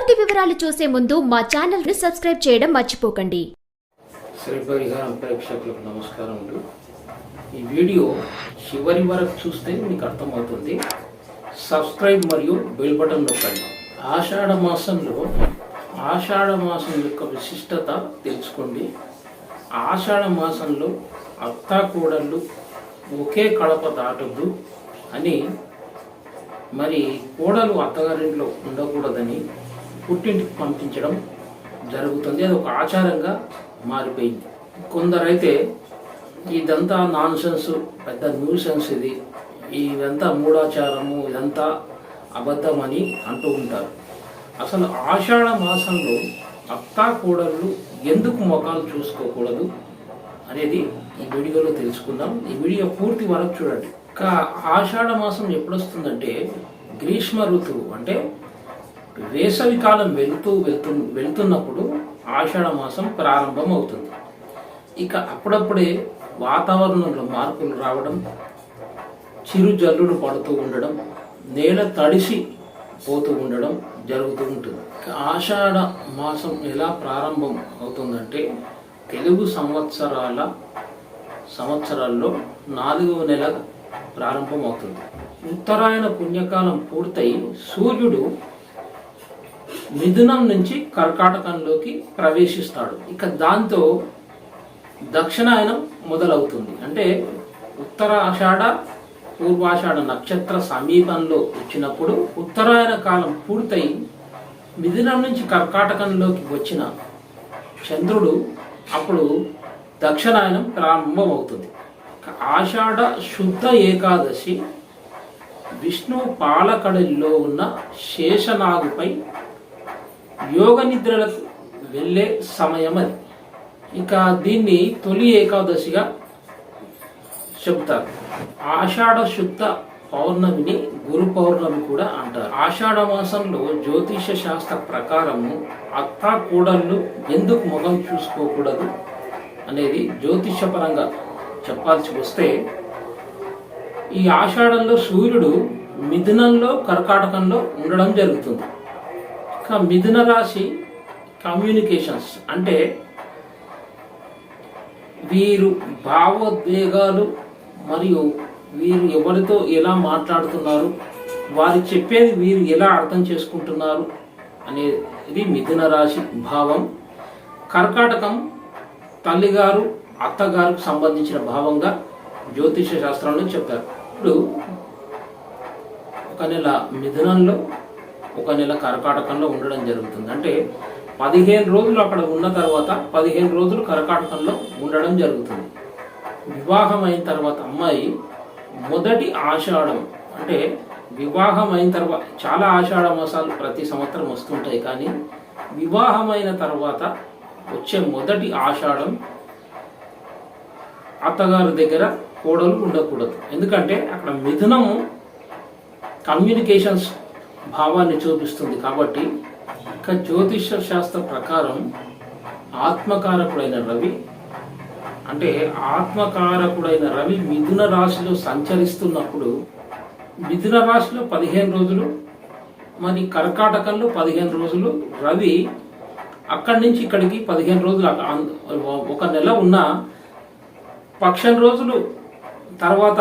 పూర్తి వివరాలు చూసే ముందు మా ఛానల్ ని సబ్స్క్రైబ్ చేయడం మర్చిపోకండి. శ్రీ పరిహారం ప్రేక్షకులకు నమస్కారములు. ఈ వీడియో చివరి వరకు చూస్తే మీకు అర్థమవుతుంది. సబ్స్క్రైబ్ మరియు బెల్ బటన్ నొక్కండి. ఆషాఢ మాసం యొక్క విశిష్టత తెలుసుకోండి. ఆషాఢ మాసంలో అత్తా కోడళ్ళు ఒకే కడప దాటొద్దు అని, మరి కోడలు అత్తగారింట్లో ఉండకూడదని పుట్టింటికి పంపించడం జరుగుతుంది. అది ఒక ఆచారంగా మారిపోయింది. కొందరైతే ఇదంతా నాన్ సెన్స్, పెద్ద న్యూసెన్స్, ఇదంతా మూఢాచారము, ఇదంతా అబద్ధం అని అంటూ ఉంటారు. అసలు ఆషాఢ మాసంలో అత్తా కోడళ్ళు ఎందుకు ముఖాలు చూసుకోకూడదు అనేది ఈ వీడియోలో తెలుసుకుందాం. ఈ వీడియో పూర్తి వరకు చూడండి. ఆషాఢ మాసం ఎప్పుడు వస్తుందంటే గ్రీష్మ ఋతువు, అంటే వేసవి కాలం వెళ్తున్నప్పుడు ఆషాఢ మాసం ప్రారంభం అవుతుంది. ఇక అప్పుడప్పుడే వాతావరణంలో మార్పులు రావడం, చిరు జల్లులు పడుతూ ఉండడం, నేల తడిసి పోతూ ఉండడం జరుగుతూ ఉంటుంది. ఆషాఢ మాసం ఎలా ప్రారంభం అవుతుందంటే తెలుగు సంవత్సరాల్లో 4వ నెల ప్రారంభం అవుతుంది. ఉత్తరాయణ పుణ్యకాలం పూర్తయి సూర్యుడు మిథునం నుంచి కర్కాటకంలోకి ప్రవేశిస్తాడు. ఇక దాంతో దక్షిణాయనం మొదలవుతుంది. అంటే ఉత్తరాషాఢ పూర్వాషాఢ నక్షత్ర సమీపంలో వచ్చినప్పుడు ఉత్తరాయణ కాలం పూర్తయి మిథునం నుంచి కర్కాటకంలోకి వచ్చిన చంద్రుడు అప్పుడు దక్షిణాయనం ప్రారంభం అవుతుంది. ఆషాఢ శుద్ధ ఏకాదశి విష్ణు పాలకడలిలో ఉన్న శేషనాగుపై యోగ నిద్రలకు వెళ్ళే సమయం అది. ఇక దీన్ని తొలి ఏకాదశిగా చెబుతారు. ఆషాఢ శుద్ధ పౌర్ణమిని గురు పౌర్ణమి కూడా అంటారు. ఆషాఢ మాసంలో జ్యోతిష శాస్త్ర ప్రకారము అత్తా కోడళ్ళు ఎందుకు ముఖం చూసుకోకూడదు అనేది జ్యోతిషపరంగా చెప్పాల్సి వస్తే, ఈ ఆషాఢంలో సూర్యుడు మిథునంలో కర్కాటకంలో ఉండడం జరుగుతుంది. ఇక మిథున రాశి కమ్యూనికేషన్స్, అంటే వీరు భావోద్వేగాలు మరియు వీరు ఎవరితో ఎలా మాట్లాడుతున్నారు, వారు చెప్పేది వీరు ఎలా అర్థం చేసుకుంటున్నారు అనేది మిథున రాశి భావం. కర్కాటకం తల్లిగారు అత్తగారికి సంబంధించిన భావంగా జ్యోతిష శాస్త్రంలో చెప్పారు. ఇప్పుడు ఒక నెల మిథునంలో, ఒక నెల కర్కాటకంలో ఉండడం జరుగుతుంది. అంటే 15 రోజులు అక్కడ ఉన్న తర్వాత 15 రోజులు కర్కాటకంలో ఉండడం జరుగుతుంది. వివాహం అయిన తర్వాత అమ్మాయి మొదటి ఆషాఢం, అంటే వివాహం అయిన తర్వాత చాలా ఆషాఢ మాసాలు ప్రతి సంవత్సరం వస్తుంటాయి, కానీ వివాహమైన తర్వాత వచ్చే మొదటి ఆషాఢం అత్తగారి దగ్గర కోడలు ఉండకూడదు. ఎందుకంటే అక్కడ మిథునము కమ్యూనికేషన్స్ భావాన్ని చూపిస్తుంది. కాబట్టి ఇక జ్యోతిష శాస్త్ర ప్రకారం ఆత్మకారకుడైన రవి మిథున రాశిలో సంచరిస్తున్నప్పుడు, మిథున రాశిలో 15 రోజులు, మరి కర్కాటకంలో 15 రోజులు, రవి అక్కడి నుంచి ఇక్కడికి 15 రోజులు, ఒక నెల ఉన్న పక్షం రోజులు తర్వాత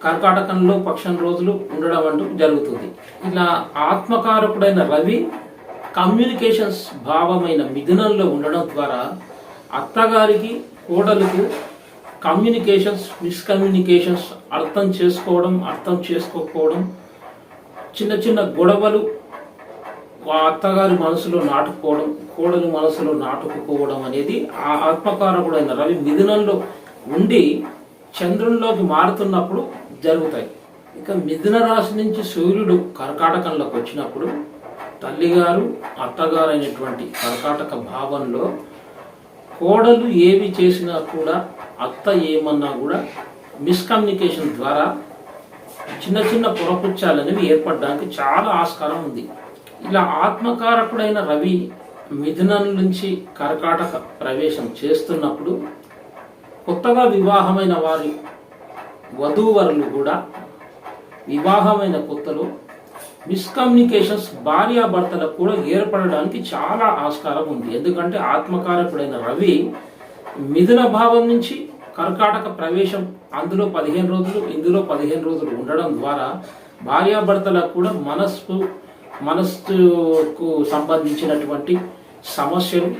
కర్కాటకంలో పక్షం రోజులు ఉండడం అంటూ జరుగుతుంది. ఇలా ఆత్మకారకుడైన రవి కమ్యూనికేషన్స్ భావమైన మిథునంలో ఉండడం ద్వారా అత్తగారికి కోడలకు కమ్యూనికేషన్స్, మిస్కమ్యూనికేషన్స్, అర్థం చేసుకోకపోవడం, చిన్న చిన్న గొడవలు అత్తగారి మనసులో నాటుకోవడం, కోడలు మనసులో నాటుకుపోవడం అనేది ఆ ఆత్మకారకుడైన రవి మిథునంలో ఉండి చంద్రునిలోకి మారుతున్నప్పుడు జరుగుతాయి. ఇక మిథున రాశి నుంచి సూర్యుడు కర్కాటకంలోకి వచ్చినప్పుడు తల్లిగారు అత్తగారు అయినటువంటి కర్కాటక భావంలో కోడలు ఏవి చేసినా కూడా, అత్త ఏమన్నా కూడా మిస్కమ్యూనికేషన్ ద్వారా చిన్న చిన్న పొరపుచ్చాలు అనేవి ఏర్పడడానికి చాలా ఆస్కారం ఉంది. ఇలా ఆత్మకారకుడైన రవి మిథునం నుంచి కర్కాటక ప్రవేశం చేస్తున్నప్పుడు కొత్తగా వివాహమైన వారి వధూవరులు కూడా వివాహమైన కొత్తలో మిస్కమ్యూనికేషన్స్ భార్యాభర్తలకు కూడా ఏర్పడడానికి చాలా ఆస్కారం ఉంది. ఎందుకంటే ఆత్మకారకుడైన రవి మిథున భావం నుంచి కర్కాటక ప్రవేశం, అందులో 15 రోజులు, ఇందులో 15 రోజులు ఉండడం ద్వారా భార్యాభర్తలకు కూడా మనస్సుకు సంబంధించినటువంటి సమస్యలు,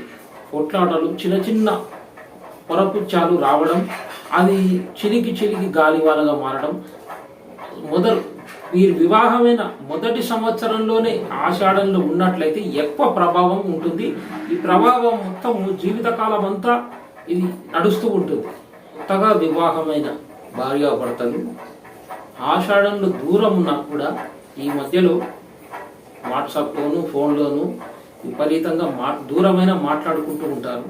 కొట్లాటలు, చిన్న చిన్న పొరపుచ్చాలు రావడం, అది చిలికి గాలివానగా మారడం, వీరి వివాహమైన మొదటి సంవత్సరంలోనే ఆషాఢంలో ఉన్నట్లయితే ఎక్కువ ప్రభావం ఉంటుంది. ఈ ప్రభావం మొత్తం జీవితకాలం అంతా ఇది నడుస్తూ ఉంటుంది. కొత్తగా వివాహమైన భార్యాభర్తలు ఆషాఢంలో దూరం ఉన్నా కూడా ఈ మధ్యలో వాట్సాప్లోను, ఫోన్లోను విపరీతంగా దూరమైన మాట్లాడుకుంటూ ఉంటారు.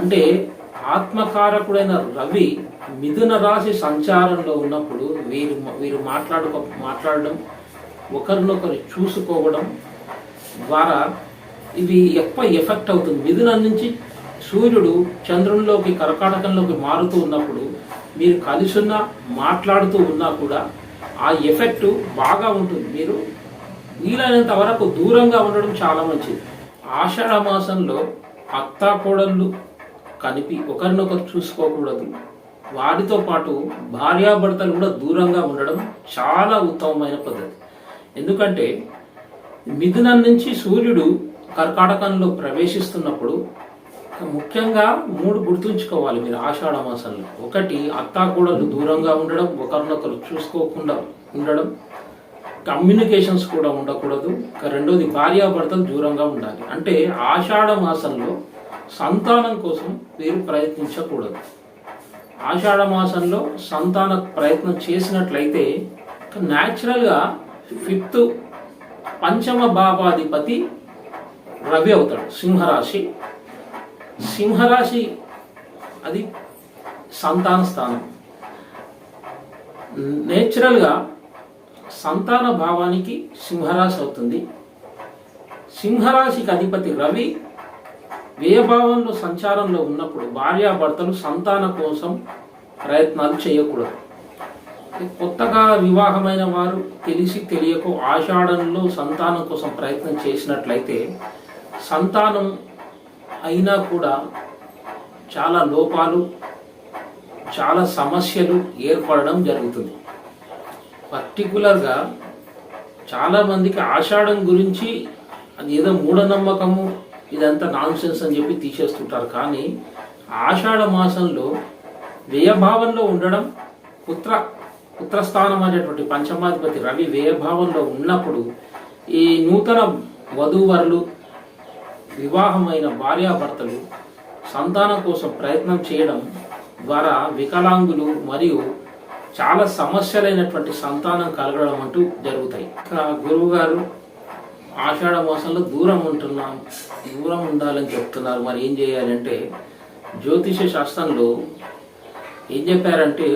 అంటే ఆత్మకారకుడైన రవి మిథున రాశి సంచారంలో ఉన్నప్పుడు వీరు మాట్లాడడం, ఒకరినొకరు చూసుకోవడం ద్వారా ఇది ఎక్కువ ఎఫెక్ట్ అవుతుంది. మిథునం నుంచి సూర్యుడు చంద్రునిలోకి, కర్కాటకంలోకి మారుతూ ఉన్నప్పుడు మీరు కలిసున్నా, మాట్లాడుతూ ఉన్నా కూడా ఆ ఎఫెక్ట్ బాగా ఉంటుంది. మీరు వీలైనంత వరకు దూరంగా ఉండడం చాలా మంచిది. ఆషాఢ మాసంలో అత్తా కోడళ్ళు కలిపి ఒకరినొకరు చూసుకోకూడదు. వారితో పాటు భార్యాభర్తలు కూడా దూరంగా ఉండడం చాలా ఉత్తమమైన పద్ధతి. ఎందుకంటే మిథునం నుంచి సూర్యుడు కర్కాటకంలో ప్రవేశిస్తున్నప్పుడు ముఖ్యంగా 3 గుర్తుంచుకోవాలి మీరు ఆషాఢ మాసంలో. 1, అత్తాకోడలు దూరంగా ఉండడం, ఒకరినొకరు చూసుకోకుండా ఉండడం, కమ్యూనికేషన్స్ కూడా ఉండకూడదు. 2ది భార్యాభర్తలు దూరంగా ఉండాలి. అంటే ఆషాఢ మాసంలో సంతానం కోసం వీరు ప్రయత్నించకూడదు. ఆషాఢ మాసంలో సంతాన ప్రయత్నం చేసినట్లయితే న్యాచురల్గా 5th పంచమ భావాధిపతి రవి అవుతాడు. సింహరాశి అది సంతాన స్థానం. నేచురల్గా సంతాన భావానికి సింహరాశి అవుతుంది. సింహరాశికి అధిపతి రవి వ్యయభావంలో సంచారంలో ఉన్నప్పుడు భార్యాభర్తలు సంతాన కోసం ప్రయత్నాలు చేయకూడదు. కొత్తగా వివాహమైన వారు తెలియకో ఆషాఢంలో సంతానం కోసం ప్రయత్నం చేసినట్లయితే సంతానం అయినా కూడా చాలా లోపాలు, చాలా సమస్యలు ఏర్పడడం జరుగుతుంది. పర్టికులర్గా చాలామందికి ఆషాఢం గురించి అది ఏదో మూఢనమ్మకము, ఇదంతా నాన్సెన్స్ అని చెప్పి తీసేస్తుంటారు. కానీ ఆషాఢ మాసంలో వ్యయభావంలో ఉండడం, పుత్రస్థానం అనేటువంటి పంచమాధిపతి రవి వ్యయభావంలో ఉన్నప్పుడు ఈ నూతన వధూవరులు, వివాహమైన భార్యాభర్తలు సంతానం కోసం ప్రయత్నం చేయడం ద్వారా వికలాంగులు మరియు చాలా సమస్యలైనటువంటి సంతానం కలగడం అంటూ జరుగుతాయి. గురువు గారు ఆషాఢ మాసంలో దూరం ఉండాలని చెప్తున్నారు. మరి ఏం చేయాలంటే జ్యోతిష శాస్త్రంలో ఏం చెప్పారంటే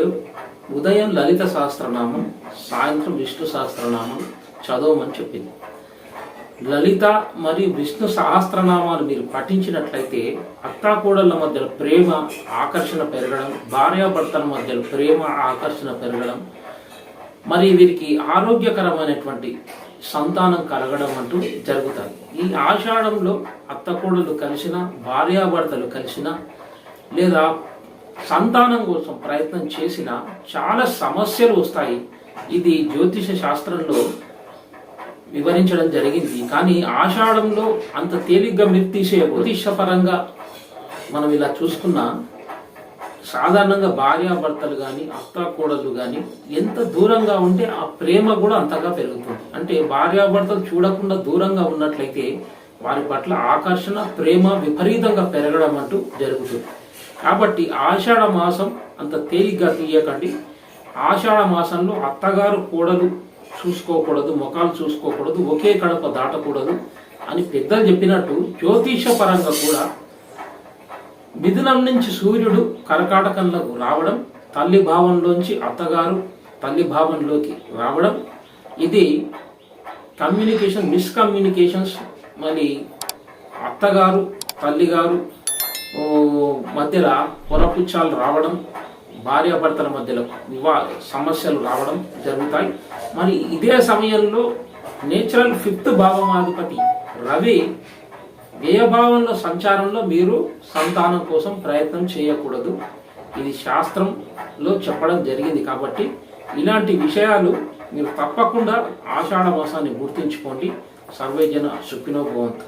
ఉదయం లలిత సహస్రనామం, సాయంత్రం విష్ణు సహస్రనామం చదవమని చెప్పింది. లలిత మరియు విష్ణు సహస్రనామాలు మీరు పఠించినట్లయితే అత్తాకోడళ్ళ మధ్యలో ప్రేమ ఆకర్షణ పెరగడం, భార్యాభర్తల మధ్యలో ప్రేమ ఆకర్షణ పెరగడం, మరి వీరికి ఆరోగ్యకరమైనటువంటి సంతానం కలగడం అంటూ జరుగుతాయి. ఈ ఆషాఢంలో అత్తకోడలు కలిసిన, భార్యాభర్తలు కలిసిన, లేదా సంతానం కోసం ప్రయత్నం చేసిన చాలా సమస్యలు వస్తాయి. ఇది జ్యోతిష శాస్త్రంలో వివరించడం జరిగింది. కానీ ఆషాఢంలో అంత తేలిగ్గా మీరు జ్యోతిషపరంగా మనం ఇలా చూసుకున్నా సాధారణంగా భార్యాభర్తలు కానీ అత్తాకోడళ్ళు కానీ ఎంత దూరంగా ఉంటే ఆ ప్రేమ కూడా అంతగా పెరుగుతుంది. అంటే భార్యాభర్తలు చూడకుండా దూరంగా ఉన్నట్లయితే వారి పట్ల ఆకర్షణ, ప్రేమ విపరీతంగా పెరగడం అంటూ జరుగుతుంది. కాబట్టి ఆషాఢ మాసం అంత తేలిగ్గా తీయకండి. ఆషాఢ మాసంలో అత్తగారు కోడలు చూసుకోకూడదు, ముఖాలు చూసుకోకూడదు, ఒకే కడప దాటకూడదు అని పెద్దలు చెప్పినట్టు జ్యోతిష పరంగా కూడా మిథునం నుంచి సూర్యుడు కర్కాటకంలోకి రావడం, తల్లి భావంలోంచి అత్తగారు తల్లి భావంలోకి రావడం, ఇది మిస్కమ్యూనికేషన్స్, మరి అత్తగారు తల్లిగారు మధ్యలో పొరపుచ్చాలు రావడం, భార్యాభర్తల మధ్యలో సమస్యలు రావడం జరుగుతాయి. మరి ఇదే సమయంలో నేచురల్ 5th భావమాధిపతి రవి వ్యయభావంలో సంచారంలో మీరు సంతానం కోసం ప్రయత్నం చేయకూడదు. ఇది శాస్త్రంలో చెప్పడం జరిగింది. కాబట్టి ఇలాంటి విషయాలు మీరు తప్పకుండా ఆషాఢ మాసాన్ని గుర్తుంచుకోండి. సర్వేజన సుఖినో భవంతు.